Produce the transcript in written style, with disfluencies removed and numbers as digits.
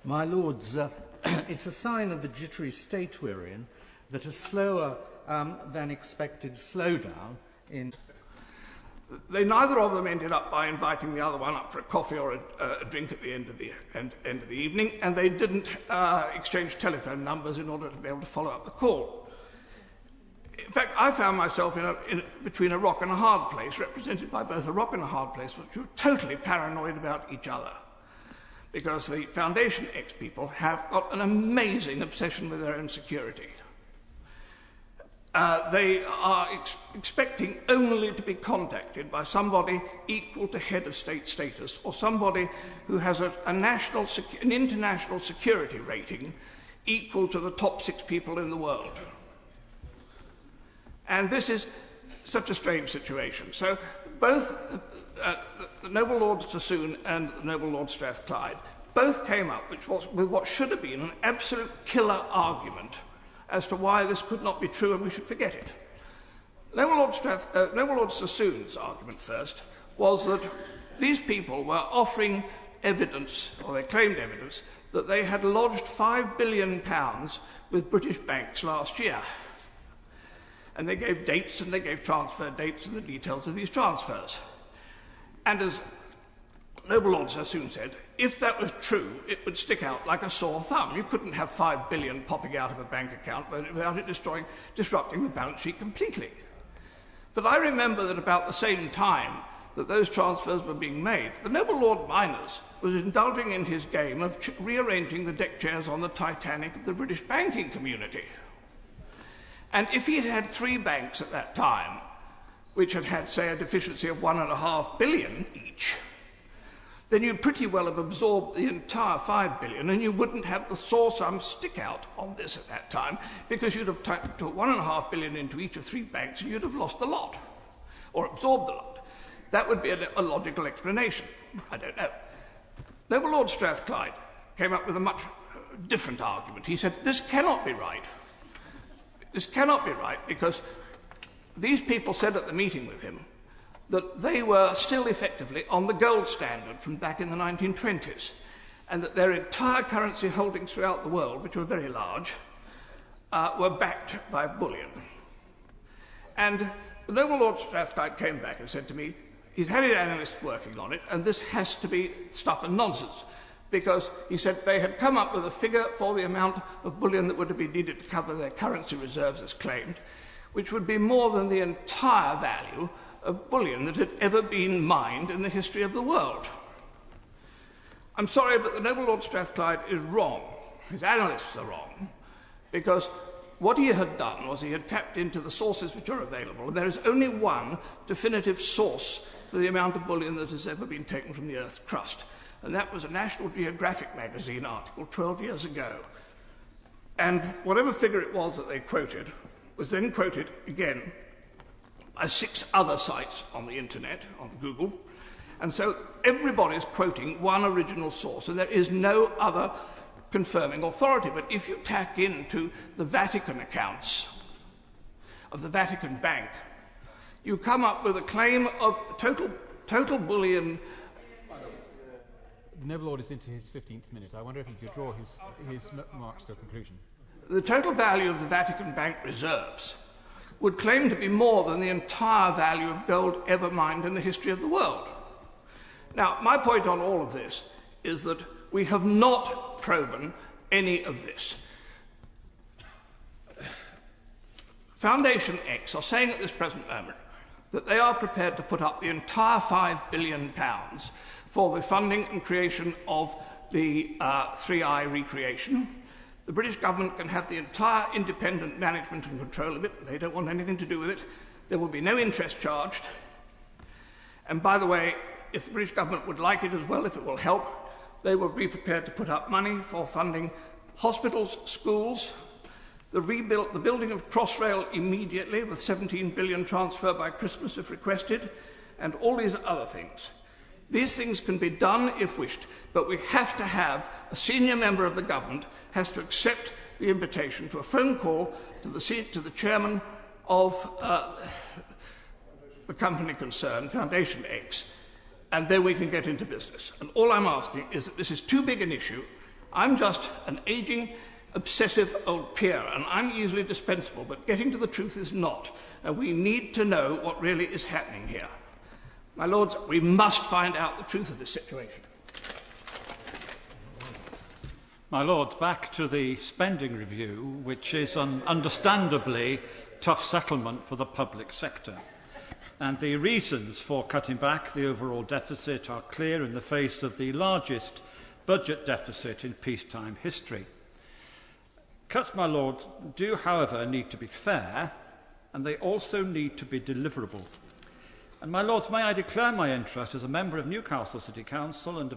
My Lords, it's a sign of the jittery state we're in that a slower than expected slowdown in... They neither of them ended up by inviting the other one up for a coffee or a drink at the end of the evening, and they didn't exchange telephone numbers in order to be able to follow up the call. In fact, I found myself between a rock and a hard place, represented by both a rock and a hard place, which were totally paranoid about each other, because the Foundation X people have got an amazing obsession with their own security. They are expecting only to be contacted by somebody equal to head of state status, or somebody who has an international security rating equal to the top 6 people in the world. And this is such a strange situation. So both the noble Lord Sassoon and the noble Lord Strathclyde both came up with what should have been an absolute killer argument as to why this could not be true and we should forget it. Noble Lord Sassoon's argument first was that these people were offering evidence, or they claimed evidence, that they had lodged £5 billion with British banks last year. And they gave dates and they gave transfer dates and the details of these transfers. And as noble Lord Sassoon said, if that was true, it would stick out like a sore thumb. You couldn't have £5 billion popping out of a bank account without it disrupting the balance sheet completely. But I remember that about the same time that those transfers were being made, the noble Lord Miners was indulging in his game of rearranging the deck chairs on the Titanic of the British banking community. And if he had had 3 banks at that time, which had had, say, a deficiency of £1.5 billion each, then you'd pretty well have absorbed the entire £5 billion, and you wouldn't have the sore sum stick out on this at that time, because you'd have put £1.5 billion into each of 3 banks, and you'd have lost the lot, or absorbed the lot. That would be a logical explanation. I don't know. Noble Lord Strathclyde came up with a much different argument. He said, this cannot be right. This cannot be right, because these people said at the meeting with him that they were still effectively on the gold standard from back in the 1920s, and that their entire currency holdings throughout the world, which were very large, were backed by bullion. And the noble Lord Strathclyde came back and said to me, he's had his analysts working on it, and this has to be stuff and nonsense, because he said they had come up with a figure for the amount of bullion that would have been needed to cover their currency reserves as claimed, which would be more than the entire value of bullion that had ever been mined in the history of the world. I'm sorry, but the noble Lord Strathclyde is wrong. His analysts are wrong, because what he had done was he had tapped into the sources which are available, and there is only one definitive source for the amount of bullion that has ever been taken from the Earth's crust, and that was a National Geographic magazine article 12 years ago. And whatever figure it was that they quoted was then quoted again by 6 other sites on the internet, on Google, and so everybody's quoting one original source, and there is no other confirming authority. But if you tack into the Vatican accounts of the Vatican Bank, you come up with a claim of total bullion. The noble Lord is into his 15th minute. I wonder if he could draw his remarks to a conclusion. The total value of the Vatican Bank reserves would claim to be more than the entire value of gold ever mined in the history of the world. Now, my point on all of this is that we have not proven any of this. Foundation X are saying at this present moment that they are prepared to put up the entire £5 billion for the funding and creation of the 3i recreation. The British government can have the entire independent management and control of it. They don't want anything to do with it. There will be no interest charged. And by the way, if the British government would like it as well, if it will help, they will be prepared to put up money for funding hospitals, schools, the building of Crossrail immediately with £17 billion transfer by Christmas if requested, and all these other things. These things can be done if wished, but we have to have a senior member of the government has to accept the invitation to a phone call to the chairman of the company concerned, Foundation X, and then we can get into business. And all I'm asking is that this is too big an issue, I'm just an ageing, obsessive old peer, and I'm easily dispensable, but getting to the truth is not. And we need to know what really is happening here. My lords, we must find out the truth of this situation. My lords, back to the spending review, which is an understandably tough settlement for the public sector. And the reasons for cutting back the overall deficit are clear in the face of the largest budget deficit in peacetime history. Cuts, my lords, do, however, need to be fair, and they also need to be deliverable. And, my lords, may I declare my interest as a member of Newcastle City Council and